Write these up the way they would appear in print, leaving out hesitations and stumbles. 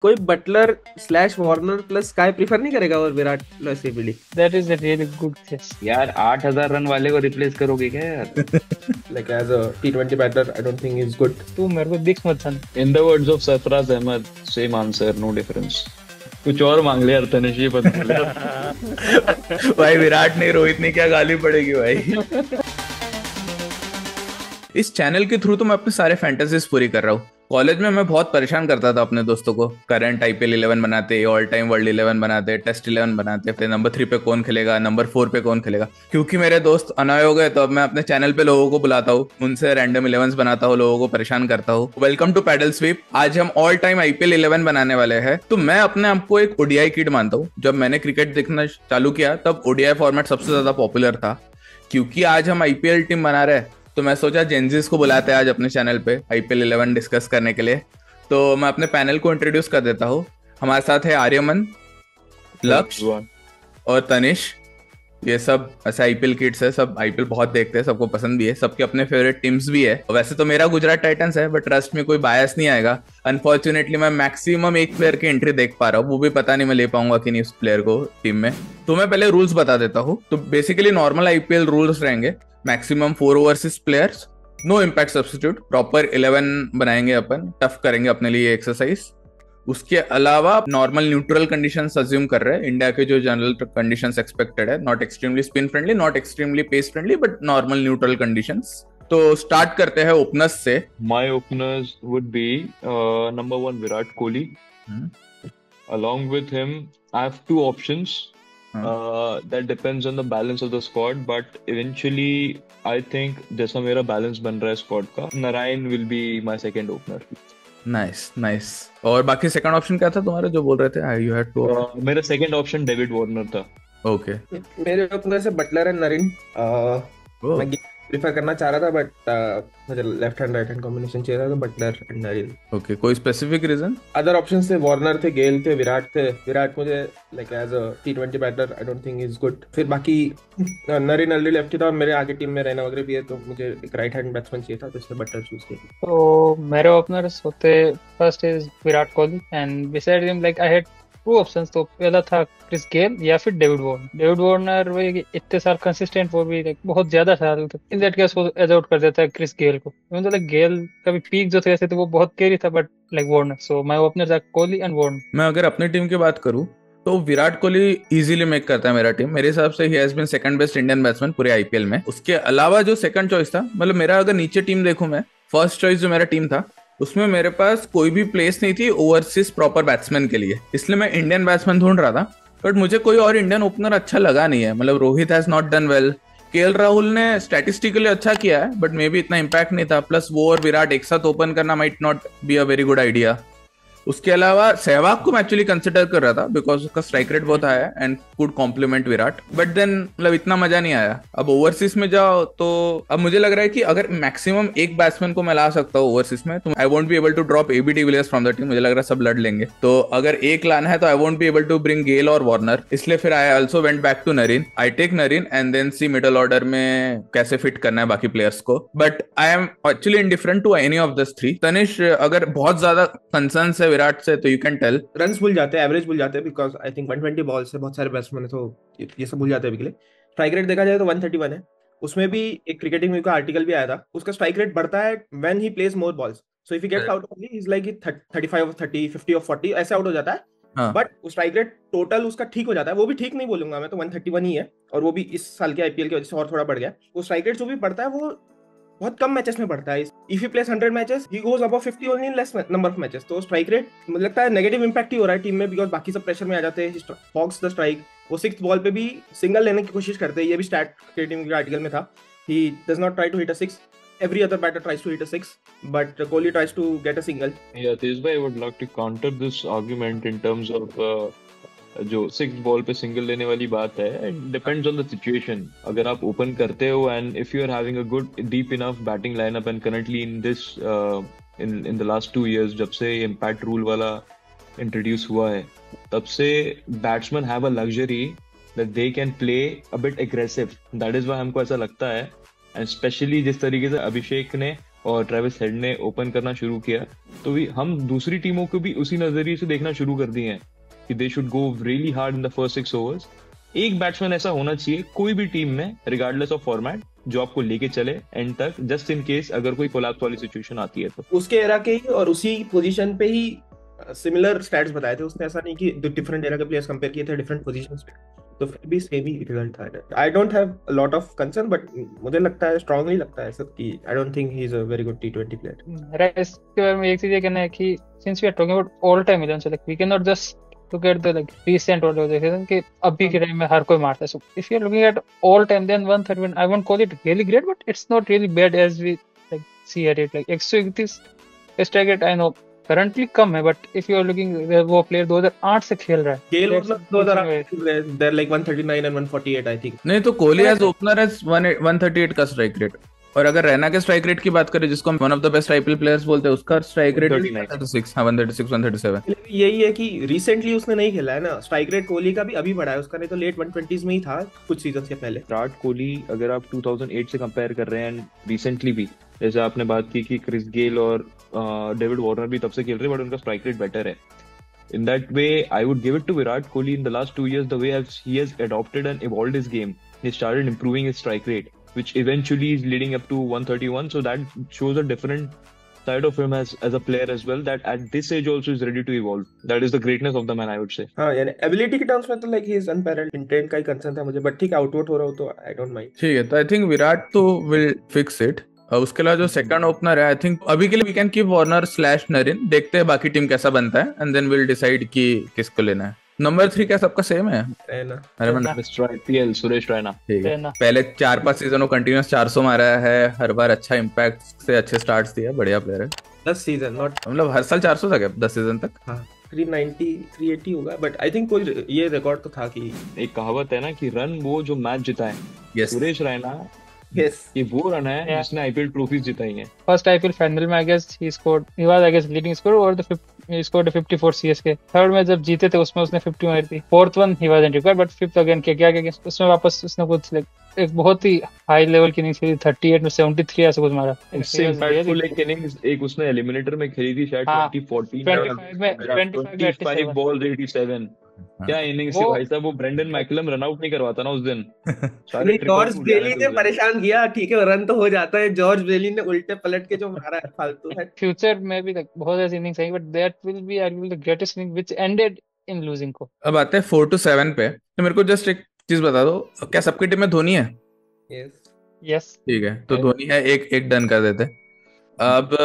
कोई Buttler slash Warner plus SKY prefer नहीं करेगा और Virat plus ABD? That is a really good guess. यार 8,000 रन वाले को रिप्लेस करोगे क्या यार? लाइक एज अ टी20 batter I don't think is good. तू मेरे को दिख मत son. In the words of Sarfaraz Ahmed, same answer, no difference. कुछ और मांग ले यार तनिष, ये पता चला. भाई विराट नहीं, रोहित ने क्या गाली पड़ेगी भाई. इस चैनल के थ्रू तो मैं अपने सारे फैंटेसीज पूरी कर रहा हूँ. कॉलेज में मैं बहुत परेशान करता था अपने दोस्तों को. करंट आईपीएल 11 बनाते, ऑल टाइम वर्ल्ड 11 बनाते, टेस्ट 11 बनाते, फिर नंबर 3 पे कौन खेलेगा, नंबर 4 पे कौन खेलेगा. क्योंकि मेरे दोस्त अनॉय हो गए तो अब मैं अपने चैनल पे लोगों को बुलाता हूँ, उनसे रैंडम 11s बनाता हूँ, लोगों को परेशान करता हूँ. Welcome to paddle sweep. आज हम ऑल टाइम आईपीएल 11 बनाने वाले हैं. तो मैं अपने आप को एक ओडीआई किड मानता हूँ. जब मैंने क्रिकेट देखना चालू किया तब ओडीआई फॉर्मेट सबसे ज्यादा पॉपुलर था. क्योंकि आज हम आईपीएल टीम बना रहे हैं तो मैं सोचा जेंजिस को बुलाते हैं आज अपने चैनल पे आईपीएल 11 डिस्कस करने के लिए. तो मैं अपने पैनल को इंट्रोड्यूस कर देता हूँ. हमारे साथ है आर्यमन, लक्ष्य और तनिष. ये सब ऐसे आईपीएल किड्स है, सब आईपीएल बहुत देखते हैं, सबको पसंद भी है, सबके अपने फेवरेट टीम्स भी है. वैसे तो मेरा गुजरात टाइटंस है, बट ट्रस्ट में कोई बायस नहीं आएगा. अनफॉर्चुनेटली मैं मैक्सिमम एक प्लेयर की एंट्री देख पा रहा हूँ, वो भी पता नहीं मैं ले पाऊंगा कि नहीं उस प्लेयर को टीम में. तो मैं पहले रूल्स बता देता हूँ. तो बेसिकली नॉर्मल आईपीएल रूल्स रहेंगे. Maximum 4 overseas players, no impact substitute, proper 11 बनाएंगे अपन, टफ करेंगे अपने लिए एक्सरसाइज. उसके अलावा नॉर्मल न्यूट्रल कंडीशंस अज्यूम कर रहे हैं, इंडिया के जो जनरल कंडीशंस एक्सपेक्टेड है. Not extremely spin friendly, not extremely pace friendly, but normal neutral conditions. तो स्टार्ट करते हैं ओपनर्स से. My openers would be number 1 Virat Kohli. Along with him, I have 2 options. That depends on the balance of the squad, but eventually I think जैसा मेरा balance बन रहा है squad का, Narayan will be my second opener. Nice. और बाकी second option क्या था तुम्हारा जो बोल रहे थे? You had to. मेरा सेकंड ऑप्शन डेविड वार्नर था. ओके. मेरे ओपनर से बटलर एंड नरीन. मैं प्रीफर करना चाह रहा था बट मुझे left hand right hand combination चाहिए था, तो बटलर एंड नरीन. ओके. कोई स्पेसिफिक रीजन? अदर ऑप्शन थे, वार्नर थे, गेल थे, विराट थे. विराट मुझे लाइक एज अ टी20 batter I don't think is good. फिर बाकी नरीन ऑलरेडी लेफ्टी था और मेरे आगे टीम में रैना वगैरह भी है, तो मुझे एक राइट हैंड बैट्समैन चाहिए था, तो इसलिए बटलर चूज किया. तो मेरे ओपनर्स होते, first is Virat Kohli and beside him like I had 2 options. तो पहला था क्रिस गेल या फिर डेविड वार्नर. डेविड वार्नर वो इतने साल कंसिस्टेंट, वो भी लाइक बहुत ज्यादा साल तक, इन दैट केस वो एज आउट कर देता है क्रिस गेल को. तो लाइक गेल का भी पीक जो थे ऐसे तो वो बहुत कैरी था, but like Warner. So my openers are Kohli and Warner. मैं अगर अपनी टीम की बात करूं तो विराट कोहली इजीली मेक करता है मेरा टीम. मेरे हिसाब से he has been second best Indian batsman पूरे आईपीएल में. उसके अलावा जो सेकंड चॉइस था, मतलब मेरा अगर नीचे टीम देखूं मैं, फर्स्ट चॉइस जो मेरा टीम था उसमें मेरे पास कोई भी प्लेस नहीं थी ओवरसीज प्रॉपर बैट्समैन के लिए, इसलिए मैं इंडियन बैट्समैन ढूंढ रहा था. बट मुझे कोई और इंडियन ओपनर अच्छा लगा नहीं है. मतलब Rohit has not done well, KL Rahul ने स्टैटिस्टिकली अच्छा किया है बट मे बी इतना इम्पैक्ट नहीं था. प्लस वो और विराट एक साथ ओपन करना might not be a very good idea. उसके अलावा सहवाग को मैं एक्चुअली कंसिडर कर रहा था बिकॉज उसका स्ट्राइक रेट बहुत आया and could complement Virat, but then मतलब इतना मजा नहीं आया. अब ओवरसीज में जाओ तो अब मुझे लग रहा है कि अगर मैक्सिमम एक बैट्समैन को मैं ला सकता हूँ ओवरसीज में तो I won't be able to drop AB de Villiers from the team. मुझे लग रहा है सब लड़ लेंगे. तो अगर एक लाना है तो I won't be able to bring Gayle और वार्नर, इसलिए फिर I also went back to Narine. I take Narine and then see middle order में कैसे फिट करना है बाकी प्लेयर्स को. But I am actually indifferent to any of this 3. Tanish, अगर बहुत ज्यादा कंसर्न है विराट से तो यू कैन टेल. रन्स भूल जाते हैं, एवरेज भूल जाते हैं, बिकॉज आई थिंक 120 बॉल से बहुत सारे बैट्समैन है, तो ये सब भूल जाते हैं अभी के लिए. स्ट्राइक रेट देखा जाए तो 131 है. उसमें भी एक क्रिकेटिंग वीक का आर्टिकल भी आया था, उसका स्ट्राइक रेट बढ़ता है when he plays more balls. So if he gets out only he is like 35 और 30, 50 और 40 ऐसे आउट हो जाता है. बट स्ट्राइक रेट टोटल उसका ठीक हो जाता है. वो भी ठीक नहीं बोलूंगा मैं, तो 131 ही है, और वो भी इस साल के आईपीएल की वजह से और थोड़ा बढ़ गया. वो स्ट्राइक रेट जो भी बढ़ता है वो बहुत कम मैचेस में बढ़ता है. If he place 100 matches he goes above 50 only in less number of matches. तो स्ट्राइक रेट मुझे लगता है नेगेटिव इंपैक्ट ही हो रहा है टीम में, बिकॉज बाकी सब प्रेशर में आ जाते हैं. हॉक्स द स्ट्राइक, वो 6th बॉल पे भी सिंगल लेने की कोशिश करते हैं. ये भी स्टैट क्रिकेटिंग के आर्टिकल में था. He does not try to hit a 6. Every other batter tries to hit a 6, but Kohli tries to get a single. Yeah, Tejbhai, I would like to counter this argument in terms of जो 6th ball पे single लेने वाली बात है. It depends on the situation. अगर आप open करते हो and if you are having a good deep enough batting lineup and currently in this in the last 2 years जब से इम्पैक्ट रूल वाला इंट्रोड्यूस हुआ है, तब से batsman have a luxury that they can play a bit aggressive. That is why हमको ऐसा लगता है. एंड स्पेशली जिस तरीके से अभिषेक ने और ट्रेविस हेड ने ओपन करना शुरू किया, तो हम दूसरी टीमों को भी उसी नजरिए से देखना शुरू कर दिए हैं कि they should go really hard in the first 6 overs. एक बैट्समैन ऐसा होना चाहिए कोई भी टीम में, रिगार्डलेस ऑफ फॉर्मेट, जो आपको लेके चले एंड तक, जस्ट इन केस अगर कोई कोलैप्स वाली सिचुएशन आती है तो। उसके एरा के ही और उसी पोजीशन पे ही सिमिलर स्टैट्स बताए थे उसने, ऐसा नहीं कि डिफरेंट एरा के प्लेयर्स कंपेयर किए थे डिफरेंट पोजीशंस पे, तो फिर भी सेम ही रिजल्ट था। I don't have a lot of concern, but मुझे लगता है, स्ट्रांगली लगता है सर कि I don't think he is a very good टी20 प्लेयर। इसके बारे में एक चीज ये कहना है कि since we are talking about all time 11, so like we cannot just look at the like recent or the season कि अभी के टाइम में हर कोई मारता है। So if you are looking at all time, then 131 I won't call it really great, but it's not really bad as we like see at it. Like 131 strike rate I know currently कम है, but if you are looking वो player 2008 से खेल रहा है, Gayle मतलब 2008 there like 139 and 148 I think. नहीं तो कोहली एज ओपनर एज 138 का स्ट्राइक रेट, और अगर रैना के स्ट्राइक रेट की बात करें जिसको one of the best IPL players बोलते हैं, उसका स्ट्राइक रेट 136 137। यही है कि रिसेंटली उसने नहीं खेला है ना, स्ट्राइक रेट कोहली का भी अभी बढ़ा है, उसका नहीं तो लेट 120s में ही था कुछ सीजन से पहले। विराट कोहली अगर आप 2008 से कंपेयर कर रहे हैं एंड रिसेंटली भी, जैसे आपने बात की कि क्रिस गेल और डेविड वार्नर भी तब से खेल रहे हैं, बट उनका स्ट्राइक रेट बेटर है। In that way, I would give it to Virat Kohli in the last 2 years, the way he has adopted and evolved his game. He started improving his strike rate, which eventually is leading up to 131. So that shows a different side of him as a player as well, that at this age also is ready to evolve. That is the greatness of the man, I would say. हाँ यानी ability के terms में तो like he is unparalleled. Intent का ही concern था मुझे, but ठीक है, आउटवर्ड हो रहा हो तो आई डोंट माइंड। ठीक है, तो आई थिंक विराट तो विल फिक्स इट। उसके अलावा जो सेकंड ओपनर है, आई थिंक अभी के लिए वी कैन कीप वार्नर / नरिन, देखते हैं बाकी टीम कैसा बनता है एंड देन विल डिसाइड कि किसको लेना है। नंबर 3 क्या सबका सेम है? Mister IPL Suresh Raina. ठीक है, पहले 4-5 सीजन कंटिन्यूस 400 मारा है, हर बार अच्छा इंपैक्ट से अच्छे स्टार्ट्स दिया, बढ़िया प्लेयर है। 10 सीजन नॉट मतलब हर साल 400 था क्या 10 सीजन तक? हाँ 390 380 होगा, बट आई थिंक कोई ये रिकॉर्ड तो था कि एक कहावत है ना कि रन वो जो मैच जिताए। Yes. सुरेश रैना यस ये वो रन है जिसने आईपीएल ट्रॉफीज जिताई हैं। फर्स्ट आईपीएल फाइनल में I guess he scored, he was I guess leading score और he scored 54 CSK। थर्ड में जब जीते थे उसमें उसने 50 मारी थी। Fourth one he wasn't required, but fifth again क्या उसमें वापस उसने कुछ एक बहुत ही हाई लेवल की इनिंग्स खेली, 38 में 73 ऐसा कुछ मारा। उससे इंपैक्टफुल एक इनिंग्स एक उसने एलिमिनेटर में खेली थी शायद 2014 में 25 बॉल 87। क्या इनिंग्स थी भाई साहब, वो ब्रेंडन मैकलम रन आउट नहीं करवाता ना उस दिन। सारे जॉर्ज ब्रेली ने परेशान किया, ठीक है रन तो हो जाता है, जॉर्ज ब्रेली ने उल्टे पलट के जो मारा है फालतू है। फ्यूचर में भी बहुत ऐसी इनिंग्स आएंगी, but that will be arguably the greatest inning which ended in losing को। अब आते हैं 4 to 7 पे, तो मेरे को जस्ट एक चीज बता दो, क्या सबकी टीम में धोनी है? यस ठीक है, तो धोनी है, एक डन कर देते। अब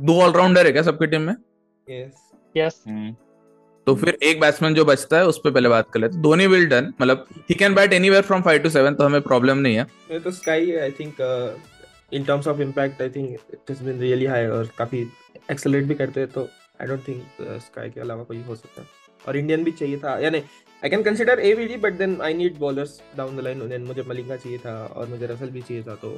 2 ऑलराउंडर है क्या सबकी टीम में? यस तो फिर एक बैट्समैन जो बचता है उस पे पहले बात कर लेते। धोनी विल डन, मतलब he can bat anywhere from 5 to 7, तो हमें प्रॉब्लम नहीं है। ये तो SKY I think in terms of impact I think it has been really high और काफी एक्सेलरेट भी करते हैं, तो आई डोंट थिंक स्काई के अलावा कोई हो सकता है। और इंडियन भी चाहिए था, यानी I can consider ABD, but then I need bowlers down the line, then मुझे मलिंगा चाहिए था और मुझे रसल भी चाहिए था, तो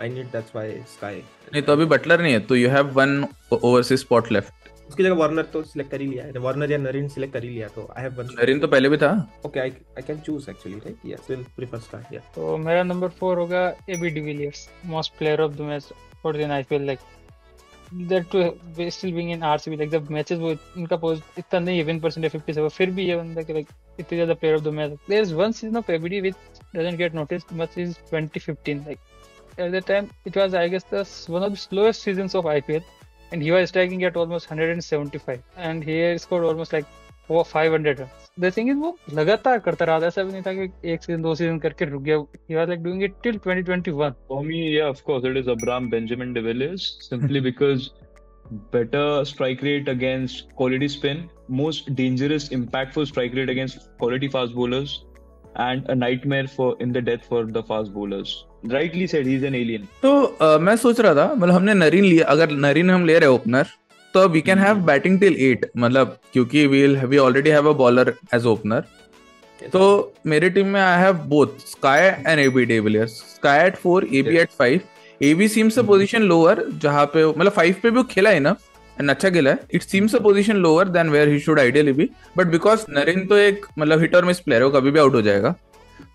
I need that's why sky. नहीं तो अभी बटलर नहीं है, तो you have 1 overseas spot left. उसकी जगह वार्नर तो सिलेक्ट कर ही लिया है, वार्नर या नरिन सिलेक्ट कर ही लिया, तो आई हैव वन। नरिन तो पहले भी था। Okay I can choose actually, right? Yes will prefer star. या तो मेरा नंबर 4 होगा AB de Villiers, most player of the match for the IPL. Like that too still being in RCB, like the matches वो इनका इतना नहीं है, win percentage 57, फिर भी ये बंदा के लाइक इतने ज्यादा player of the match. There is one season of ABD which doesn't get noticed much, is 2015। Like at that time it was I guess the one of the slowest seasons of IPL, and he was striking at almost 175 and he scored almost like 500 runs. The thing is वो लगातार करता रहा, ऐसा भी नहीं था कि एक सीजन 2 सीजन करके रुक गया। He was like doing it till 2021. For me, yeah, of course, it is Abraham Benjamin de Villiers, simply because better strike rate against quality spin, most dangerous, impactful strike rate against quality fast bowlers, and a nightmare in the death for the fast bowlers. Rightly said, he's an alien. तो मैं सोच रहा था, मतलब हमने Narine लिया, अगर Narine हम ले रहे ओपनर तो we can have batting till 8, मतलब क्योंकि we already have a bowler as opener. तो मेरी टीम में I have both SKY and AB de Villiers, SKY at 4, AB at 5। AB seems a position lower, जहां पे मतलब 5 पे भी वो खेला इनफ एंड अच्छा खेला है। It seems a position lower than where he should ideally be, but because Narine तो एक मतलब हिट और मिस प्लेयर है, वो कभी भी आउट हो जाएगा,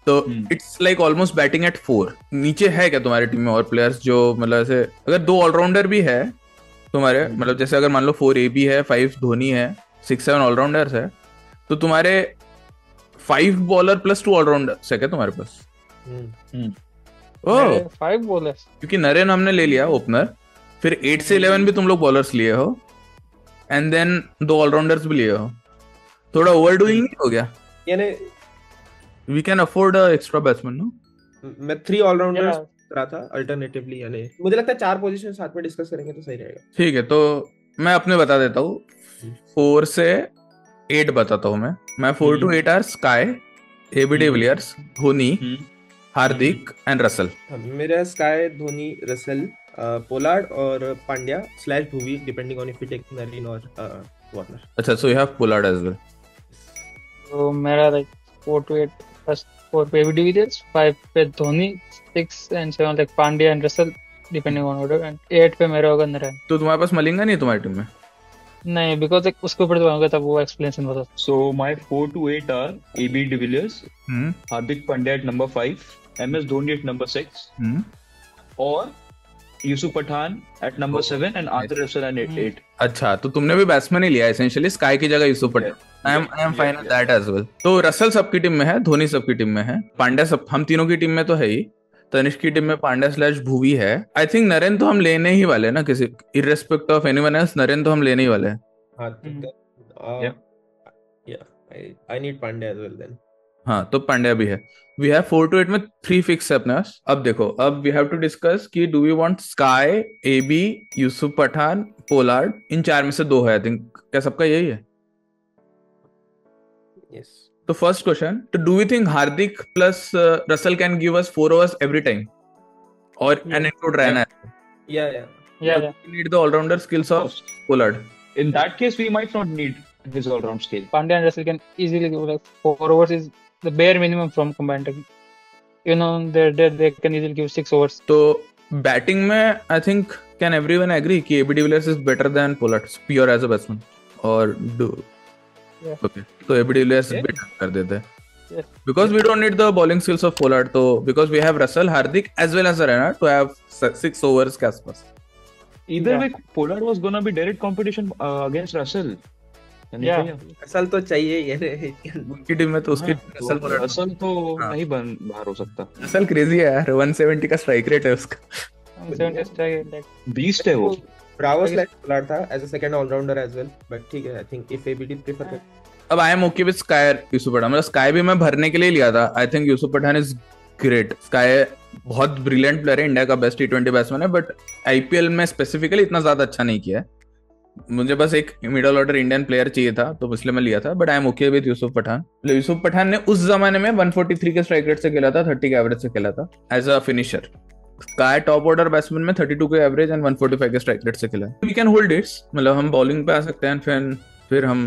तो it's like almost batting at 4। नीचे है क्या तुम्हारी टीम में और प्लेयर्स जो मतलब ऐसे, अगर 2 ऑलराउंडर भी है तुम्हारे, मतलब जैसे अगर मान लो 4 AB है, 5 धोनी है, 6-7 ऑलराउंडर्स है, तो तुम्हारे 5 बॉलर प्लस 2 ऑलराउंडर्स है क्या तुम्हारे पास? ओह, 5 बॉलर्स, क्योंकि नरेन हमने ले लिया ओपनर, फिर 8 से 11 भी तुम लोग बॉलर्स लिए हो, एंड देन 2 ऑलराउंडर्स भी लिए हो। थोड़ा ओवर डूइंग नहीं हो गया? यानी we can afford extra batsman, no? मैं 3 ऑलराउंडर्स रहा था अल्टरनेटिवली, यानी मुझे लगता है 4 पोजीशन साथ में डिस्कस करेंगे तो सही रहेगा। ठीक है, तो मैं अपने बता देता हूँ। 4 से 8 बताता हूँ मैं 4 to 8 are SKY, AB de Villiers, Dhoni, Hardik and Russell. मेरा स्काई, धोनी, रसल, पोलार्ड और Pandya / Bhuvi, depending on if we take Narine और वार्नर। अच्छा, so you have Pollard as well. तो मेरा लाइक 4 to 8, फर्स्ट 4 पे एबी डिविलियर्स, 5 पे Dhoni, 6 and 7 like Pandya and Russell depending on order, and 8 पे मेरा होगा नारायण। तो तुम्हारे पास मलिंगा नहीं है तुम्हारी टीम में? नहीं, बिकॉज उसके ऊपर तो होगा, तब वो एक्सप्लेनेशन बता। So my 4 to 8 are AB de Villiers, Hardik Pandya at number 5, MS Dhoni at number 6, और Yusuf Pathan at number 7 and Andrey Russell at 8. अच्छा, तो तुमने भी बैट्समैन ही लिया एसेंशियली, स्काई की जगह Yusuf Pathan. I am fine with that as well. तो Russell सबकी टीम में है, धोनी सबकी टीम में है, पांड्या सब हम तीनों की टीम में तो है ही, तनिष्क की टीम में पांड्या / भुवी है। आई थिंक नरेन तो हम लेने ही वाले ना, किसी इररेस्पेक्ट ऑफ एनीवन एल्स, नरेन तो हम लेने ही वाले हैं। I need Pandya as well then. हाँ, तो पांड्या भी है। वी हैव 4 to 8 में 3 फिक्स है अपने पास। अब देखो, अब वी हैव टू डिस्कस कि do we want Sky, AB, Yusuf Pathan, Pollard, इन 4 में से 2 है। आई थिंक क्या सबका यही है? Yes. तो फर्स्ट क्वेश्चन, तो do we think Hardik plus Russell can give us 4 overs every time, और and include Raina? Yeah. Yeah. We need the all-rounder skills of Pollard. In that case, we might not need his all-round skill. Pandya and Russell can easily give like 4 overs is the bare minimum from combined attack. You know, they can easily give 6 overs. तो batting में I think can everyone agree कि AB de Villiers is better than Pollard pure as a batsman, or do? Yeah. Okay, तो AB de Villiers Yeah. better कर देते हैं, Yes. because we don't need the bowling skills of Pollard, तो because we have Russell, Hardik as well as Raina to have 6 overs के आसपास। Either Yeah. way, Pollard was gonna be direct competition against Russell. Yeah. असल तो चाहिए ये। उनकी team में तो उसकी Russell Pollard, रसल तो हाँ। नहीं बाहर हो सकता। Russell crazy है यार, 170 का स्ट्राइक रेट है उसका। 70 strike like बीस्ट है वो। ब्रावो / पोलार्ड था as a second allrounder as well, but ठीक है, I think if ABD prefer कर। अब I am okay with SKY, Yusuf Pathan, मतलब स्काई भी मैं भरने के लिए लिया था। I think Yusuf Pathan is great. SKY बहुत ब्रिलियंट प्लेयर है, इंडिया का बेस्ट T20 बैट्समैन है, बट आईपीएल में स्पेसिफिकली इतना ज्यादा अच्छा नहीं किया है। मुझे बस एक मिडल ऑर्डर इंडियन प्लेयर चाहिए था, तो इसलिए मैं लिया था, but I am okay with Yusuf Pathan. Yusuf Pathan ने उस जमाने में 143 के स्ट्राइक रेट से खेला था, 30 के एवरेज से खेला था as a finisher. SKY top order batsman में 32 के एवरेज एंड 145 के स्ट्राइक रेट से खेला। वी कैन होल्ड इट्स, मतलब हम बॉलिंग पे आ सकते हैं, फिर हम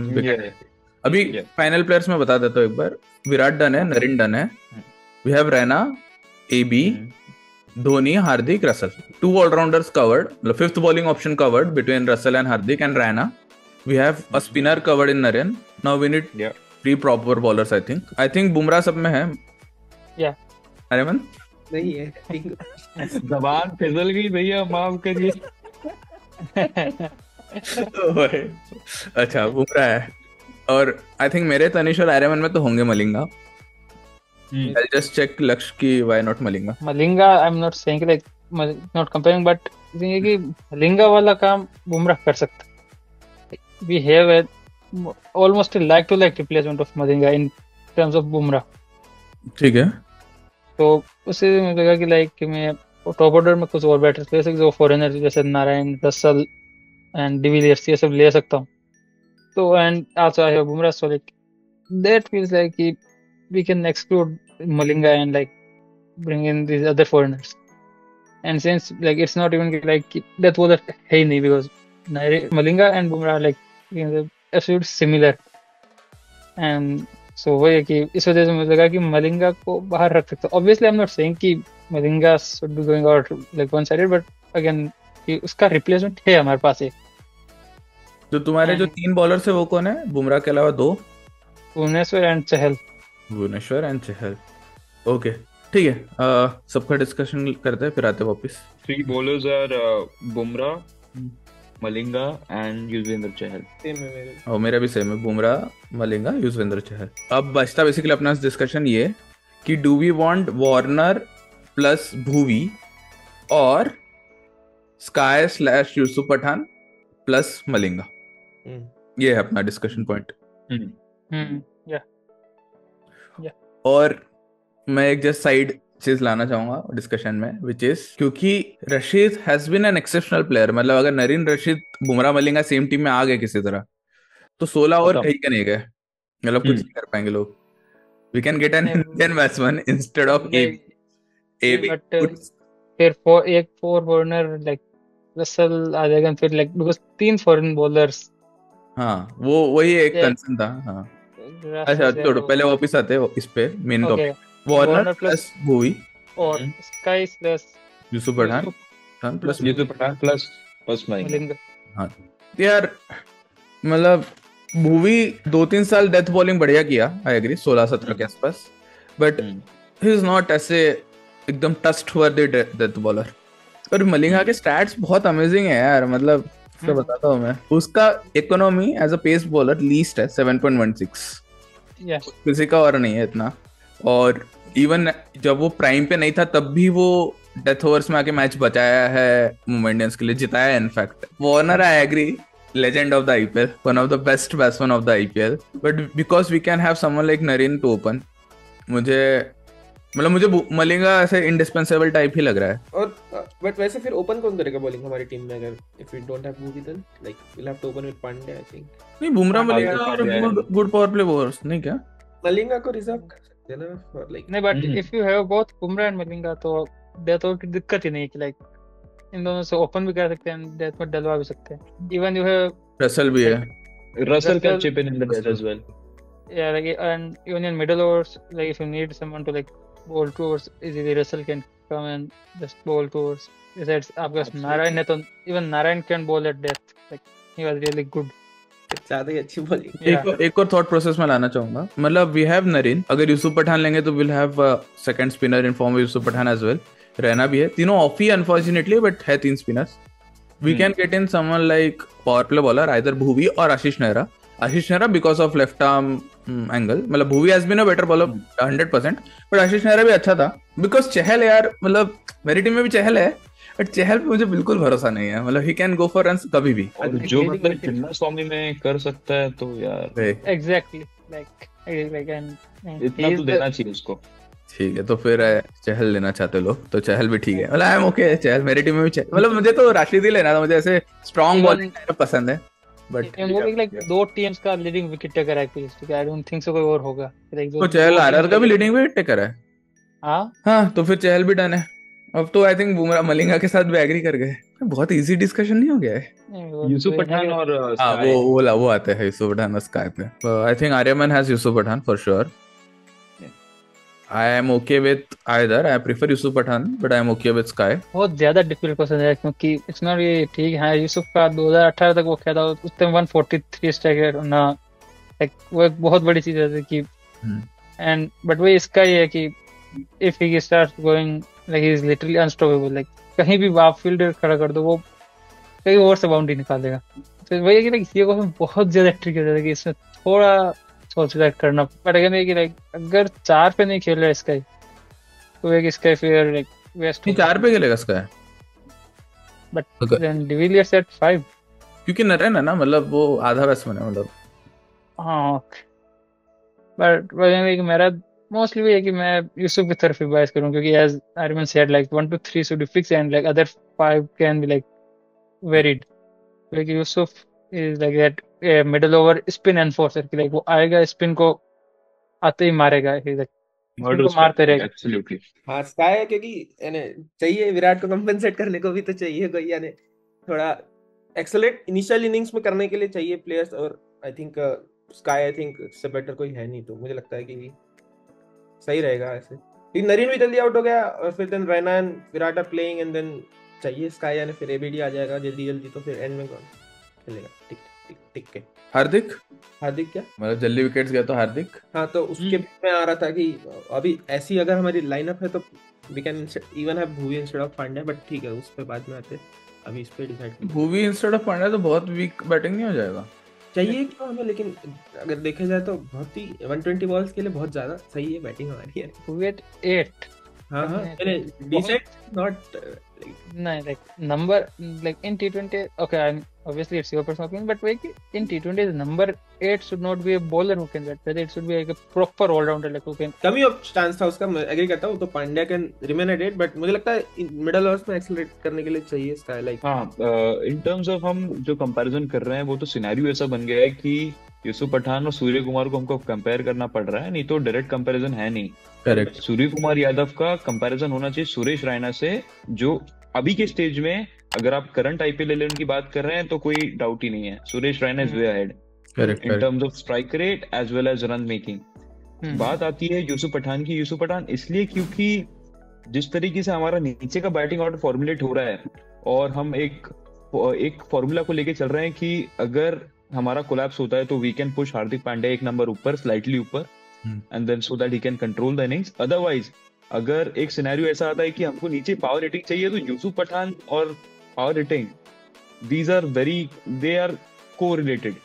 अभी फाइनल प्लेयर्स में बता देता हूँ एक बार। विराट डन है, नरेन डन है, we have Raina, AB, Dhoni, Hardik, Russell. 2 allrounders covered, मतलब 5th bowling option covered between Russell and Hardik and Raina. We have a spinner covered in Narine. Now we need 3 proper bowlers. I think Bumrah सब में है। Yeah. अरे मन नहीं है, ठीक। जबान फिसल गई भैया, माफ करिए। अच्छा, बुमराह है, और आई थिंक मेरे तनिष और आर्यमन में तो होंगे मलिंगा। I'll just check लक्ष्य की why not Malinga. Malinga, I'm not saying like not comparing, but thing है कि मलिंगा वाला काम बुमराह कर सकता है। We have a almost a like to like replacement of Malinga in terms of Bumrah. ठीक है, तो उससे मुझे लगा कि लाइक कि मैं टॉप ऑर्डर में कुछ और बैटर्स ले सकता, जो फॉरेनर जैसे नारायण, रसल एंड डिविलियर्स ये सब ले सकता हूँ। तो and also I have Bumrah, so like that feels like कि we can exclude Malinga and like bring in these other foreigners. And since like it's not even like that was है ही नहीं, because Malinga and Bumrah are like absolutely similar. And so वही है कि इस वजह से मुझे लगा कि Malinga को बाहर रख सकता हूँ। Obviously I'm not saying कि Malinga should be going out like one sided, but again कि उसका replacement है हमारे पास एक। तो तुम्हारे जो 3 बॉलर्स है वो कौन है बुमराह के अलावा? 2 Bhuvneshwar and Chahal. Bhuvneshwar and Chahal. Okay ठीक है, सबका डिस्कशन करते हैं फिर आते हैं वापस। 3 bowlers are Bumrah, Malinga and Yuzvendra Chahal. Same है मेरे। और मेरा भी सेम है, बुमराह, मलिंगा, युजवेंद्र चहल। अब बचता बेसिकली अपना डिस्कशन ये कि do we want Warner plus Bhuvi और Sky slash Yusuf Pathan plus Malinga. ये है अपना डिस्कशन पॉइंट। या और मैं एक जस्ट साइड चीज लाना चाहूंगा डिस्कशन में, विच इज क्योंकि Rashid has been an exceptional player. मतलब अगर Narine Rashid Bumrah Malinga same team में आ गए किसी तरह तो 16 ओवर खत्म। कहीं के नहीं गए, मतलब कुछ नहीं कर पाएंगे लोग। वी कैन गेट एन नहीं, Indian batsman instead of AB. बट फिर एक 4 बॉलर लाइक रसल आ जाएगा फिर लाइक बिकॉज 3 फॉरेन बॉलर्स। हाँ वो वही एक Yeah. कंसर्न था। हाँ अच्छा छोड़ो, पहले वापस आते हैं इस पे main okay topic. Warner Warner plus Bhuvi, और Sky plus Yusuf Pathan plus Yusuf Pathan plus Malinga. Malinga. हाँ यार मतलब भुवी 2-3 साल डेथ बॉलिंग बढ़िया किया, आई एग्री, 16-17 के आसपास, बट ही इज नॉट ऐसे एकदम ट्रस्टवर्दी डेथ बॉलर। और मलिंगा के स्टैट्स बहुत अमेजिंग है यार, मतलब उसका बताता हूँ मैं। उसका economy as a pace bowler least है 7.16, या किसी का और नहीं है इतना। और इवन जब वो प्राइम पे नहीं था तब भी वो डेथ ओवर्स में आके मैच बचाया है मुंबई इंडियंस के लिए, जिताया in fact. Warner I agree, legend of the IPL, one of the best batsmen of the IPL, but because we can have someone like Nareen to open, मुझे मलिंगा ऐसे इंडिस्पेंसेबल टाइप ही लग रहा है। और बट वैसे फिर ओपन कौन करेगा बॉलिंग हमारी टीम में, अगर if we don't have Bhuvi then like we will have to open with Pandya I think. नहीं बुमराह हाँ, मलिंगा हाँ, और हाँ, गुड पावर प्ले बॉलर्स नहीं क्या? मलिंगा को रिजर्व कर सकते हैं ना फॉर लाइक। नहीं but if you have both Bumrah and Malinga तो डेथ ओवर की दिक्कत ही नहीं है कि लाइक इन दोनों से ओपन भी कर सकते हैं, डेथ में डलवा भी सकते हैं। इवन यू हैव रसल भी है। Russell can Russell- chip in the death as well. yeah like and even in middle overs like if you need someone to like bowl 2 overs easily Russell can come and just bowl 2 overs. Besides आपके पास नारायण है तो even Narayan can bowl at death, like he was really good. ज्यादा ही अच्छी bowling. एक और thought process में लाना चाहूंगा, मतलब वी हैव नरीन, अगर यूसुफ पठान लेंगे तो will have second spinner in form of Yusuf Pathan as well. रहना भी है, तीनों ऑफ ही अनफॉर्चुनेटली, बट है 3 spinners. We can get in someone like power play bowler, either Bhuvi or Ashish Nehra. Ashish Nehra because of left arm angle, मतलब Bhuvi has been a better bowler 100%, but Ashish Nehra भी अच्छा था because चहल यार, मतलब मेरी team में भी चहल है, बट चहल पे मुझे बिल्कुल भरोसा नहीं है। मतलब he can go for runs कभी भी। और जो मतलब चिन्ना स्वामी में कर सकता है तो यार Exactly like and इतना he is तो the- देना चाहिए उसको। ठीक है, तो फिर चहल लेना चाहते लोग तो चहल भी ठीक है, मतलब आई एम ओके चहल, मेरी टीम में भी चहल। मतलब मुझे तो राशिद ही लेना था, मुझे ऐसे स्ट्रॉन्ग बॉलिंग पसंद है, बट and वो भी like दो टीम्स का लीडिंग विकेट टेकर है actually. I don't think so कोई और होगा like तो चहल आरआर का भी लीडिंग विकेट टेकर है। हाँ हाँ तो फिर चहल भी डन है। अब तो आई थिंक बुमराह मलिंगा के साथ भी एग्री कर गए। बहुत इजी डिस्कशन नहीं हो गया है? यूसुफ पठान और हाँ Sky. वो आते हैं यूसुफ पठान और स्काई पे। I think Aryaman has Yusuf Pathan for sure. I am okay with either, I prefer Yusuf Pathan but I am okay with SKY. बहुत ज्यादा डिफिकल्ट क्वेश्चन है क्योंकि इट्स नॉट ये ठीक है। यूसुफ का 2018 तक वो क्या था, उस टाइम 143 स्ट्राइक ना, लाइक वो एक बहुत बड़ी चीज है कि एंड बट वो इसका ये है कि if he start going like he is literally unstoppable, like कहीं भी आप फील्डर खड़ा कर दो वो कई ओवर से बाउंड्री निकाल देगा। तो वही है कि लाइक ये क्वेश्चन बहुत ज्यादा ट्रिकी हो जाता है कि इसमें थोड़ा सोच विचार करना। बट अगर ये कि लाइक अगर 4 पे नहीं खेल रहा है स्काई तो एक स्काई फिर लाइक वेस्ट नहीं 4 पे खेलेगा SKY, but then de Villiers at 5। क्योंकि नरेन है ना, मतलब वो आधा बैट्समैन है, मतलब हाँ बट मेरा मोस्टली भी है कि मैं यूसुफ की तरफ ही बायस करूं क्योंकि as Aryaman said like 1 to 3 should be fixed and like other 5 can be like varied. like Yusuf is like that middle over spin enforcer कि like वो आएगा स्पिन को आते ही मारेगा, he like Murder को मारते रहेगा। Absolutely. हाँ स्काई है क्योंकि यानी चाहिए विराट को कंपेंसेट करने को भी तो चाहिए कोई, यानी थोड़ा एक्सेलेंट इनिशियल इनिंग्स में करने के लिए चाहिए प्लेयर्स। और I think sky I think इससे बेटर कोई है नहीं, तो मुझे लगता है कि सही रहेगा ऐसे। फिर नरीन भी जल्दी आउट हो गया और फिर then Raina and Virat are playing and then चाहिए स्काई, यानी फिर एबीडी आ जाएगा जल्दी जल्दी, तो फिर एंड में कौन खेलेगा? टिक टिक टिक टिक के। हार्दिक क्या मतलब जल्दी विकेट्स गया तो हार्दिक। हाँ, तो उसके बीच में आ रहा था कि अभी ऐसी अगर हमारी लाइनअप है तो we can even have Bhuvi instead of Pandya, but ठीक है उस पे बाद में आते, अभी इस पे decide Bhuvi instead of Pandya तो बहुत वीक बैटिंग नहीं हो जाएगा? चाहिए क्यों हमें, लेकिन अगर देखा जाए तो बहुत ही 120 बॉल्स के लिए बहुत ज्यादा सही है बैटिंग हमारी है। We at 8. हाँ हाँ, डिसेंट नॉट नहीं, like number, like in T20, okay, I'm obviously it's your personal opinion, but like in T20 number 8 should not be a bowler who can bat, whether it should be like a proper all-rounder like who can. कमी of chance था उसका, मैं agree करता हूँ, तो Pandya can remain at 8, but मुझे लगता है मिडल ओवर्स में एक्सेलरेट करने के लिए चाहिए इसका लाइक। हाँ, इन टर्म्स ऑफ हम जो कंपैरिजन कर रहे हैं वो तो सिनेरियो ऐसा बन गया है कि यूसुफ पठान और सूर्य कुमार को हमको कंपेयर करना पड़ रहा है, नहीं तो डायरेक्ट कंपैरिजन है नहीं। करेक्ट। सूर्य कुमार यादव का कंपैरिजन होना चाहिए सुरेश रैना से, जो अभी के स्टेज में अगर आप करंट आईपीएल 11 की बात कर रहे हैं तो कोई डाउट ही नहीं है, Suresh Raina is way ahead correct in terms of strike rate as well as run making. बात आती है यूसुफ पठान की। यूसुफ पठान इसलिए क्योंकि जिस तरीके से हमारा नीचे का बैटिंग ऑर्डर फॉर्मुलेट हो रहा है और हम एक फॉर्मूला को लेके चल रहे हैं कि अगर हमारा कोलैप्स होता है तो we can push Hardik Pandya एक नंबर ऊपर, स्लाइटली ऊपर, and then so that he can control the innings. Otherwise अगर एक सिनेरियो ऐसा आता है कि हमको नीचे पावर रेटिंग चाहिए तो यूसुफ पठान और power rating, these are they are correlated,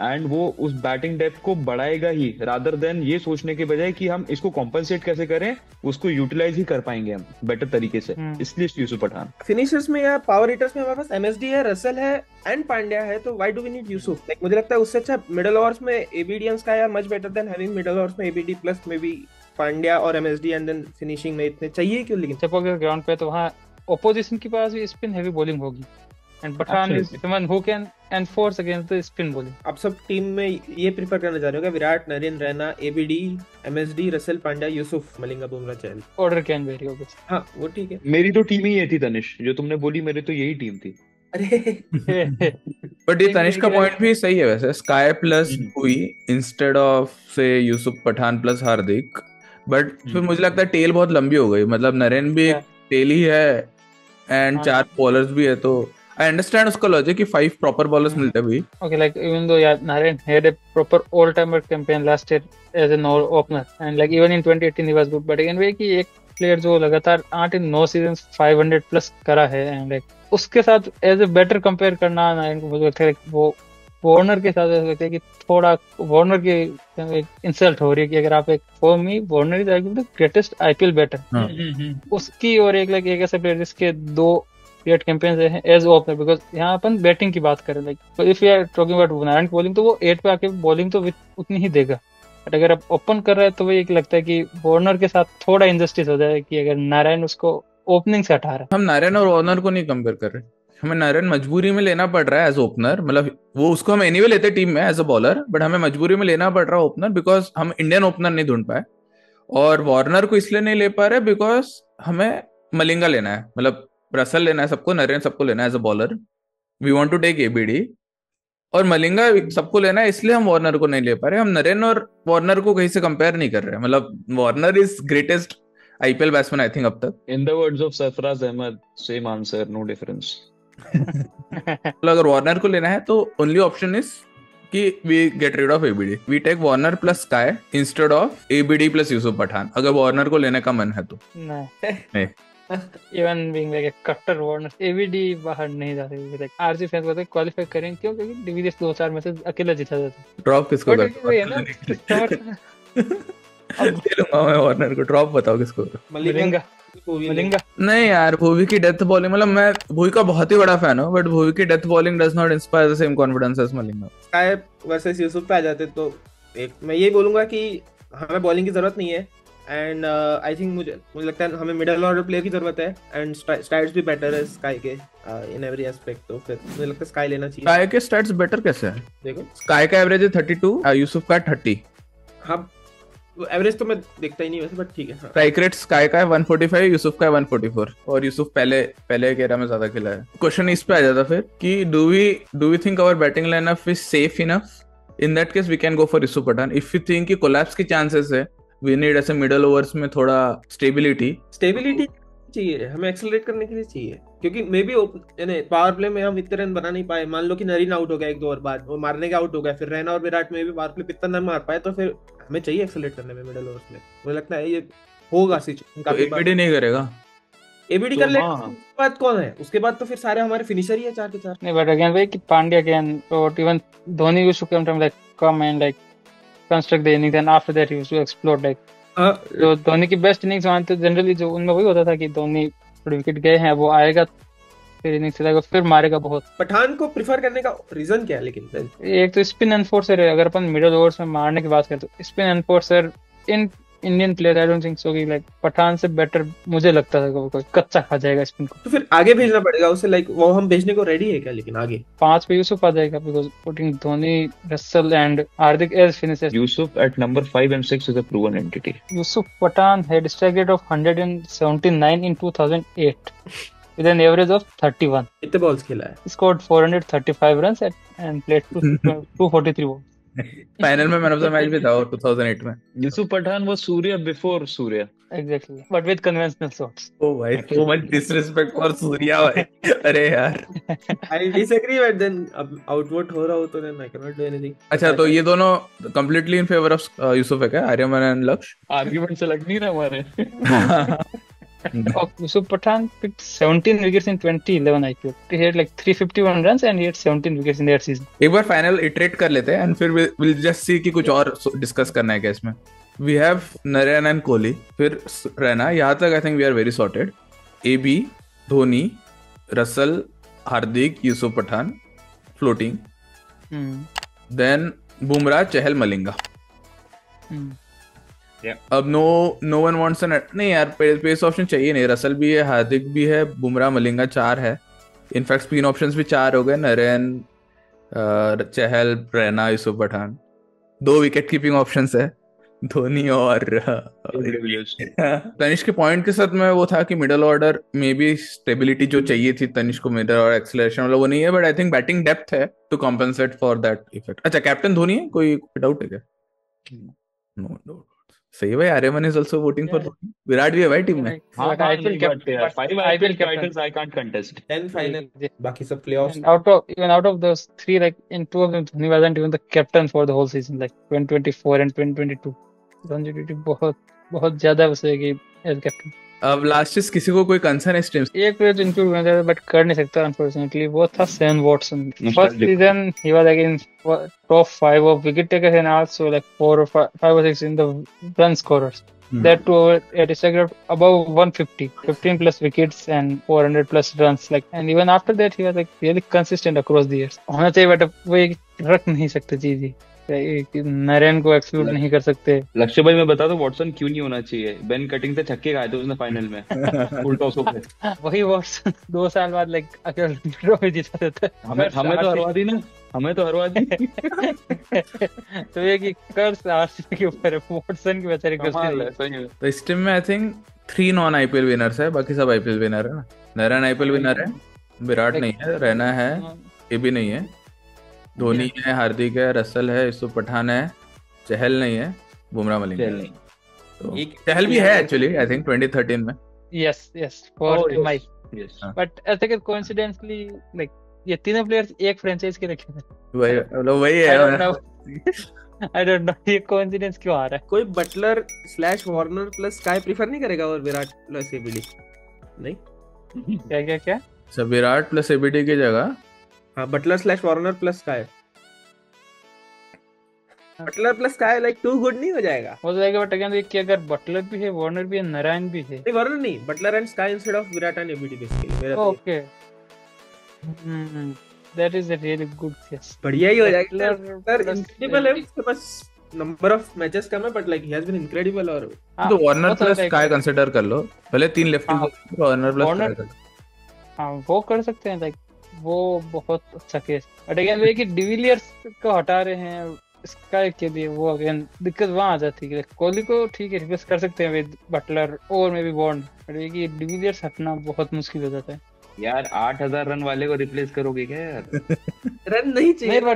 and वो उस बैटिंग डेप्थ को बढ़ाएगा ही, रादर देन ये सोचने के बजाय कि हम इसको कॉम्पनसेट कैसे करें, उसको यूटिलाइज ही कर पाएंगे हम बेटर तरीके से। इसलिए यूसुफ पठान फिनिशर्स में या पावर हिटर्स में हमारे पास एमएसडी है, रसल है एंड पांड्या है, तो why do we need Yusuf? Like मुझे लगता है उससे अच्छा मिडिल ओवर्स में ABD and Sky are much better than having middle overs में ABD plus maybe Pandya और एमएसडी, एंड देन फिनिशिंग में इतने चाहिए क्यों? लेकिन जब ग्राउंड पे तो वहाँ ऑपोजिशन के पास भी स्पिन हैवी बॉलिंग होगी, and Pathan is someone who can enforce against the spin bowling. आप सब टीम में ये प्रेफर करना चाह रहे हो क्या? Virat, Narine Raina, ABD, MSD, Russell, Pandya, Yusuf, Malinga, Bumrah, Chahal. Order can vary obviously. हाँ वो ठीक है। मेरी तो टीम ही ये थी तनिष, जो तुमने बोली मेरी तो यही टीम थी। अरे बट ये तनिष का पॉइंट भी सही है वैसे, स्काई प्लस हुई इंस्टेड ऑफ से यूसुफ पठान प्लस हार्दिक, बट फिर मुझे लगता है टेल बहुत लंबी हो गई, मतलब नरेन भी एक टेल ही है एंड 4 बॉलर्स भी है, तो आई अंडरस्टैंड उसका लॉजिक कि 5 प्रॉपर बॉलर्स मिलते भी। Okay, like even though Naren had a proper all-timer campaign last year as an opener, and like even in 2018 he was good, but again कि एक player जो लगातार 8 in 9 सीजन 500 प्लस करा है, and like उसके साथ एज ए बेटर कंपेयर करना नारायण को मुझे लगता है वो वार्नर के साथ ऐसा लगता है कि थोड़ा वार्नर की इंसल्ट हो रही है कि अगर आप एक for me Warner is the greatest IPL batter उसकी, और एक लाइक एक ऐसा प्लेयर जिसके 2 ग्रेट कैंपेन्स हैं एज ओपनर, बिकॉज यहाँ अपन बैटिंग की बात करें, like if you are talking about Narayan bowling तो वो 8 पे आके बॉलिंग तो उतनी ही देगा, बट अगर आप ओपन कर रहे हैं तो वो एक लगता है कि वार्नर के साथ थोड़ा इनजस्टिस हो जाए कि अगर नारायण उसको ओपनिंग से हटा रहा है। हम नारायण और वार्नर को नहीं कंपेयर कर रहे, हमें नारायण मजबूरी में लेना पड़ रहा है एज ओपनर, मतलब वो उसको हम एनीवे लेते टीम में एज अ बॉलर, बट हमें मजबूरी में लेना पड़ रहा है ओपनर बिकॉज हम इंडियन ओपनर नहीं ढूंढ पाए, और वार्नर को इसलिए नहीं ले पा रहे बिकॉज हमें मलिंगा लेना है, मतलब रसल लेना है सबको, नरेन सबको लेना है as a bowler, we want to take ABD, और मलिंगा सबको लेना है, इसलिए हम वार्नर को नहीं ले पा रहे। हम नरेन और वार्नर को कहीं से कंपेयर नहीं कर रहे, मतलब Warner is greatest IPL batsman I think अब तक। In the words of Sarfaraz Ahmed, same answer, no difference. अगर वार्नर को लेना है तो ओनली ऑप्शन इज कि we get rid of ABD, we take Warner plus SKY instead of ABD plus Yusuf Pathan, अगर Warner को लेने का मन है तो। नहीं इवन बीइंग लाइक अ कट्टर वार्नर, एबीडी बाहर नहीं जा सकती, लाइक आरसी फैंस बोलते हैं क्वालीफाई करें क्यों, क्योंकि डिविलियर्स 2-4 मैचेस अकेला जीता जाता है। ड्रॉप किसको करता है ना अब ले लूंगा मैं वार्नर को, ड्रॉप बताओ किसको? मलिंगा नहीं यार, भुवी की डेथ बॉलिंग, मतलब मैं भुवी का बहुत ही बड़ा फैन हूं, बट भुवी की death bowling does not inspire the same confidence as Malinga. SKY versus Yusuf पे आ जाते तो एक मैं ये बोलूंगा कि हमें बॉलिंग की जरूरत नहीं है, एंड आई थिंक मुझे लगता है हमें मिडिल ऑर्डर प्लेयर की जरूरत है, एंड स्टैट्स भी बेटर है स्काई के इन एवरी एस्पेक्ट, तो फिर मुझे लगता है स्काई लेना चाहिए। स्काई के स्टैट्स बेटर कैसे हैं? देखो स्काई का एवरेज है 32, यूसुफ का 30। हाँ एवरेज तो मैं देखता ही नहीं वैसे, बट ठीक है। स्ट्राइक रेट स्काई का है 145, यूसुफ का है 144, और यूसुफ पहले के एरा में ज्यादा खेला है। क्वेश्चन इस पे आ जाता फिर कि do we think our batting lineup is safe enough? In that case we can go for Yusuf Pathan. If you think कि कोलैप्स की चांसेस है, वी नीड ऐसे मिडिल ओवर्स में थोड़ा स्टेबिलिटी चाहिए, हमें एक्सेलरेट करने के लिए चाहिए, क्योंकि मे बी यानी पावर प्ले में हम इतने रन बना नहीं पाए, मान लो कि नरीन आउट हो गया 1-2 ओवर बाद, वो मारने का आउट हो गया, फिर रैना और विराट में भी पावर प्ले इतना नहीं मार पाए, तो फिर हमें चाहिए एक्सेलरेट करने में मिडिल ओवर्स में। मुझे लगता है ये होगा सिचुएशन तो काफी एबीडी नहीं करेगा। एबीडी तो कर लेगा, हाँ। उसके बाद कौन है, उसके बाद तो फिर सारे हमारे फिनिशर ही है 4 के 4। नहीं, but again, like Pandya again, or even Dhoni used to come from like come and like construct the innings, and after that he used to explode like. जो धोनी की बेस्ट इनिंग्स मानते जनरली जो उनमें वही होता था कि धोनी थोड़ी विकेट गए हैं, वो आएगा फिर इनिंग्स चलाएगा फिर मारेगा बहुत। पठान को प्रिफर करने का रीजन क्या है लेकिन? एक तो स्पिन एनफोर्सर है, अगर अपन मिडिल ओवर्स में मारने की बात करें तो spin enforcer in Indian player I don't think so कि लाइक पठान से बेटर मुझे लगता था कि कोई कच्चा खा जाएगा स्पिन को। तो फिर आगे भेजना पड़ेगा उसे, लाइक वो हम भेजने को रेडी है क्या लेकिन आगे? 5 पे यूसुफ आ जाएगा because putting Dhoni, Russell and Hardik as finishers. Yusuf at number 5 and 6 is a proven entity. Yusuf Pathan had strike rate of 179 in 2008 with an average of 31. कितने बॉल्स खेला है? He scored 435 runs and played 243 balls. Final में man of the match भी था वो 2008 में। Yusuf Pathan was Surya before Surya. Exactly, but with conventional shots. ओ भाई, so much disrespect for Surya भाई। अरे यार। I disagree, but then अब आउटवोट हो रहा हो तो then I cannot do anything. अच्छा, तो ये दोनों completely in favor of Yusuf है क्या? आर्यमन एंड लक्ष्य? Argument से लग नहीं रहा हमारे। Yusuf Pathan picked 17 wickets in 2011 IPL. He had like 351 runs and he had 17 wickets in that season. एक बार फाइनल इटरेट कर लेते हैं एंड फिर विल जस्ट सी कि कुछ और डिस्कस करना है क्या इसमें। We have Narine and Kohli, फिर रैना, यहाँ तक I think we are very sorted. AB, Dhoni, Russell, Hardik, Yusuf Pathan, floating, then Bumrah, Chahal, Malinga. अब नो वन वांट्स एन, नहीं यार पेस ऑप्शन चाहिए नहीं, रसल भी है, हार्दिक भी है, बुमराह, मलिंगा 4 है। इनफैक्ट स्पिन ऑप्शंस भी 4 हो गए, Narine, Chahal, Raina, Yusuf Pathan. 2 wicket keeping options है, धोनी और तनिष्क के पॉइंट के साथ में वो था कि मिडिल ऑर्डर में भी स्टेबिलिटी जो चाहिए थी तनिष्क को, मिडिल और एक्सेलरेशन वाला वो नहीं है, but I think batting depth है to compensate for that effect. अच्छा, कैप्टन धोनी है, कोई डाउट है क्या? No doubt. सही भाई, Aryaman is also voting for Dhoni. Virat भी है भाई टीम में। हाँ, But हाँ, IPL नहीं, but captain, five but IPL IPL captain. titles I can't contest. 10 final, बाकी सब playoffs. And out of those 3, like in 2 of them, Dhoni wasn't even the captain for the whole season, like 2024 and 2022. Dhoni did बहुत ज्यादा वैसे as captain. अब last is किसी को कोई concern है इस टीम से? एक प्लेयर जो इंक्लूड करना चाहता बट कर नहीं सकता अनफॉर्चुनेटली, वो था Sen Watson. First Nostalgic. Season he was again top 5 of wicket takers and also like 4 or 5 or 6 in the run scorers. That too at a strike rate above 150, 15 plus wickets and 400 plus runs, like, and even after that he was like really consistent across the years. होना चाहिए but वो एक रख नहीं सकते चीज, नरेन को exclude नहीं कर सकते। लक्ष्य भाई मैं बता दूं वॉटसन क्यों नहीं होना चाहिए। बेन कटिंग से छक्के खाए थे उसने फाइनल में उल्टा उसको पे। वही वॉटसन 2 साल बाद लाइक अकेले ट्रॉफी जिता देता है। हमें तो हरवा दी ना, हमें तो हरवा दी। तो ये कि कर्स आरसीबी के ऊपर है, वॉटसन की बेचारे कर्स कमाल है, सही है। तो इस टीम में I think 3 non IPL winners है, बाकी सब आईपीएल विनर है ना। नरेन आईपीएल विनर है, विराट नहीं है, रैना है, ये भी नहीं है, धोनी है, हार्दिक है, रसल है, यूसुफ पठान है, चहल नहीं है, बुमराह, मलिंगा चहल है। नहीं। तो चहल भी है एक्चुअली आई थिंक 2013 में। Yes for Oh, yes. My, Yes. But I think coincidentally like ये तीनों प्लेयर्स एक फ्रेंचाइज के रखे थे। वही मतलब वही आई डोंट है। नो, आई डोंट नो ये कोइंसिडेंस क्यों आ रहा है। कोई Butler / Warner plus SKY prefer नहीं करेगा और विराट प्लस एबीडी? नहीं, क्या अच्छा, विराट प्लस एबीडी की जगह हाँ, Butler / Warner plus SKY. Butler plus SKY like too good नहीं हो जाएगा? हो जाएगा, बट अगेन कि अगर बटलर भी है, वार्नर भी है, नारायण भी है। नहीं, वार्नर नहीं, Butler and SKY instead of Virat and ABD basically मेरा तो okay, that is a really good case. बढ़िया ही हो जाएगा। Butler सर plus इनक्रेडिबल है, AB. उसके पास नंबर ऑफ मैचेस कम है but like he has been incredible. और तो वार्नर वो तो प्लस like- स्काई कंसीडर कर लो, पहले 3 लेफ्टी हाँ, वार्नर प्लस Warner- स्काई। हाँ वो कर सकते हैं, लाइक वो बहुत अच्छा केस। बट अगेन वो कि डिविलियर्स को हटा रहे हैं स्काई के लिए, वो अगेन दिक्कत वहां आ जाती है। कोहली को ठीक है रिप्लेस कर सकते हैं विद बटलर और मे बी बॉन्ड, बट ये कि डिविलियर्स हटना बहुत मुश्किल हो जाता है। यार 8000 रन वाले को रिप्लेस करोगे क्या यार? रन नहीं चाहिए। नहीं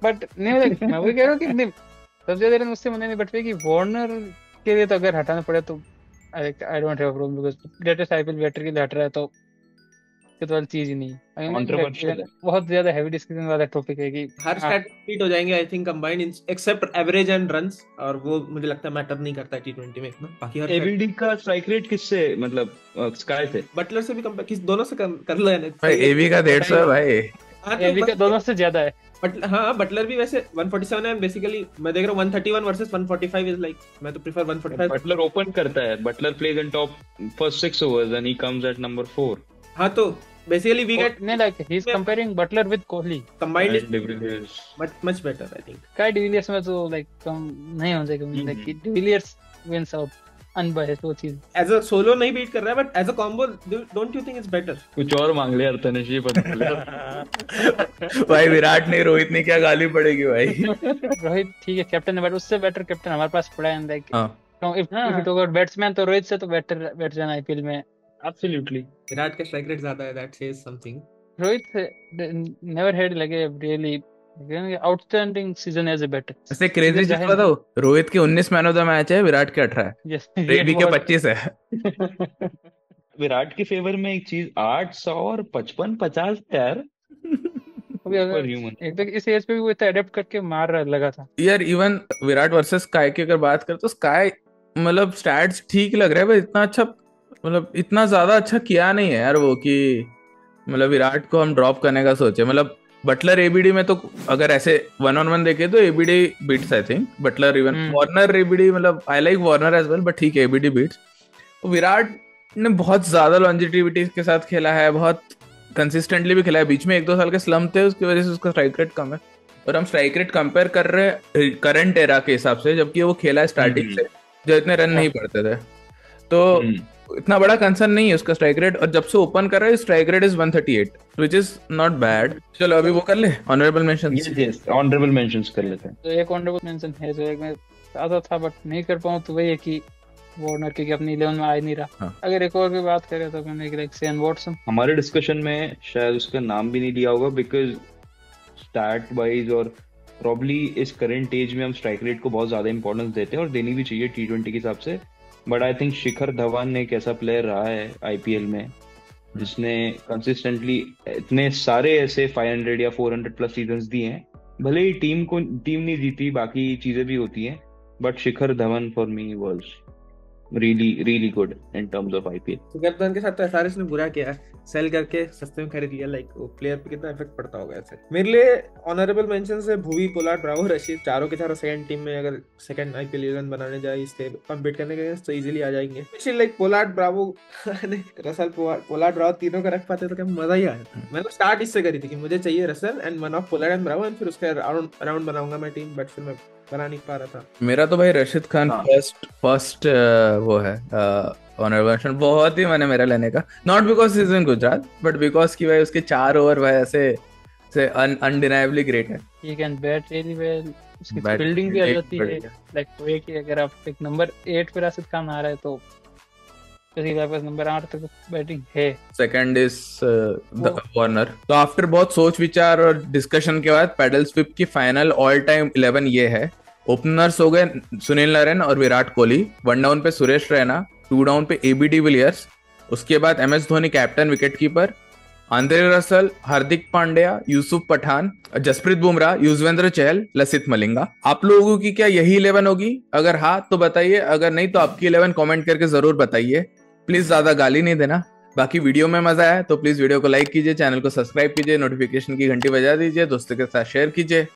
बट नहीं like, मैं वही कह रहा हूँ कि नहीं, सबसे ज्यादा रन उससे मना नहीं, बट वे कि वार्नर के लिए तो अगर हटाना पड़े तो I don't have problem because latest IPL batter के लिए हट रहा है तो ये तो वाली चीज ही नहीं है। Controversial है। बहुत ज्यादा हैवी डिस्कशन वाला टॉपिक है कि हर स्टैट बीट हो जाएंगे I think combined except average and runs, और वो मुझे लगता है मैटर नहीं करता है T20 में इतना। बाकी हर एबीडी का स्ट्राइक रेट किससे, मतलब स्काई से? बटलर से भी कंपेयर किस दोनों से कर लो यानी। भाई एबी का 150 है भाई। हाँ एबी का दोनों से ज्यादा है। हाँ बटलर भी वैसे 147 है बेसिकली। मैं देख रहा हूँ 131 वर्सेस 145 इज लाइक, मैं तो प्रीफर 145। बटलर ओपन करता है, Butler plays in top first 6 overs and he comes at number 4. हाँ तो बेसिकली वी गेट नहीं like he is comparing Butler with Kohli, combined is de Villiers much better I think. काय de Villiers में तो like कम नहीं हो जाएगा, like de Villiers wins out unbiased वो चीज। एज अ सोलो नहीं बीट कर रहा है but as a combo don't you think it's better? कुछ और मांग ले यार तनिष, ये पता चले। भाई विराट ने रोहित ने क्या गाली पड़ेगी भाई। रोहित ठीक है कैप्टन है, बट उससे बेटर कैप्टन हमारे पास पड़ा है लाइक हाँ if you talk about batsman तो रोहित से तो बेटर बैट्समैन आईपीएल में एब्सोल्युटली। विराट का स्ट्राइक रेट ज्यादा है, that says something. Rohit never had लगे really outstanding season as a batter. ऐसे क्रेजी चीज बताओ, रोहित के 19 मैन ऑफ द मैच है, विराट के 18 है, एबी के 25 है। विराट के फेवर में एक चीज 800 और 55 50 यार अभी अगर एक तक इस एज पे भी वो इतना अडेप्ट करके मार रहा लगा था यार। इवन विराट वर्सेस स्काई की अगर बात करें तो स्काई मतलब स्टैट्स ठीक लग रहा है, पर इतना अच्छा मतलब इतना ज्यादा अच्छा किया नहीं है यार वो, कि मतलब विराट को हम ड्रॉप करने का सोचे। मतलब बटलर एबीडी में तो अगर ऐसे 1-on-1 देखे तो ABD beats I think Buttler, even Warner ABD, मतलब I like Warner as well, but ठीक है एबीडी बीट्स। विराट ने बहुत ज्यादा लॉन्जिटिविटी के साथ खेला है, बहुत कंसिस्टेंटली भी खेला है। बीच में 1-2 साल के स्लम थे, उसकी वजह से उसका स्ट्राइक रेट कम है। और हम स्ट्राइक रेट कंपेयर कर रहे हैं करंट एरा के हिसाब से, जबकि वो खेला है स्टार्टिंग से जो इतने रन नहीं पड़ते थे, तो इतना बड़ा कंसर्न नहीं है उसका स्ट्राइक रेट। और जब से ओपन कर रहा है strike rate is 138 which is not bad. चलो अभी वो कर ले honourable mentions. Yes honourable mentions कर लेते हैं। तो एक ऑनरेबल मेंशन है जो एक में ज्यादा था बट नहीं कर पाऊँ, तो वही है कि वार्नर की अपनी 11 में आ नहीं रहा। हाँ। अगर एक और की बात करें तो मैंने लाइक शेन वॉटसन, हमारे डिस्कशन में शायद उसका नाम भी नहीं लिया होगा बिकॉज स्टैट वाइज और प्रॉब्ली इस करंट एज में हम स्ट्राइक रेट को बहुत ज्यादा इंपॉर्टेंस देते हैं और देनी भी चाहिए T20 के हिसाब से। But I think Shikhar Dhawan एक ऐसा प्लेयर रहा है आईपीएल में जिसने कंसिस्टेंटली इतने सारे ऐसे 500 या 400 प्लस सीजन्स दिए हैं। भले ही टीम नहीं जीती, बाकी चीजें भी होती हैं, but Shikhar Dhawan for me was really good in terms of IPL। Shikhar Dhawan के साथ तो एसआरएच ने बुरा किया, सेल करके सस्ते में खरीद लिया। लाइक वो प्लेयर पे कितना इफेक्ट पड़ता होगा ऐसे। मेरे लिए ऑनरेबल मेंशंस है भुवी, पोलार्ड, ब्रावो, रशीद, चारों के चारों सेकंड टीम में अगर सेकंड आईपीएल 11 बनाने जाए इससे कम्पीट करने के तो इजीली आ जाएंगे। Specially like Pollard, Bravo, Russell, Pollard, Bravo तीनों का रख पाते तो क्या मजा ही आया। मैंने स्टार्ट इससे करी थी कि मुझे चाहिए Russell and one of Pollard and Bravo, and फिर उसके अराउंड बनाऊंगा मैं टीम, बट फिर मैं बना नहीं पा रहा था। मेरा तो भाई रशीद खान फर्स्ट वो है ऑनरेबल मेंशन। बहुत ही मन है मेरा लेने का, not because he is in Gujarat but because कि भाई उसके 4 ओवर भाई ऐसे अनडिनाइबली ग्रेट है। He can bat really well, उसकी फील्डिंग भी आ जाती है। लाइक वे कि अगर आप एक नंबर 8 पे रशीद खान आ रहा है तो किसी के पास नंबर 8 तक बैटिंग है। Second is Warner. तो आफ्टर बहुत सोच विचार और डिस्कशन के बाद पैडल स्विप की फाइनल ऑल टाइम 11 ये है। ओपनर्स हो गए सुनील नारायण और विराट कोहली, 1 डाउन पे सुरेश रैना, 2 डाउन पे एबी डिविलियर्स, उसके बाद MS Dhoni captain wicket keeper, Andre Russell, Hardik Pandya, Yusuf Pathan, Jasprit Bumrah, Yuzvendra Chahal, Lasith Malinga. आप लोगों की क्या यही 11 होगी? अगर हाँ तो बताइए, अगर नहीं तो आपकी 11 कमेंट करके जरूर बताइए। प्लीज ज्यादा गाली नहीं देना। बाकी वीडियो में मजा आया तो प्लीज वीडियो को लाइक कीजिए, चैनल को सब्सक्राइब कीजिए, नोटिफिकेशन की घंटी बजा दीजिए, दोस्तों के साथ शेयर कीजिए।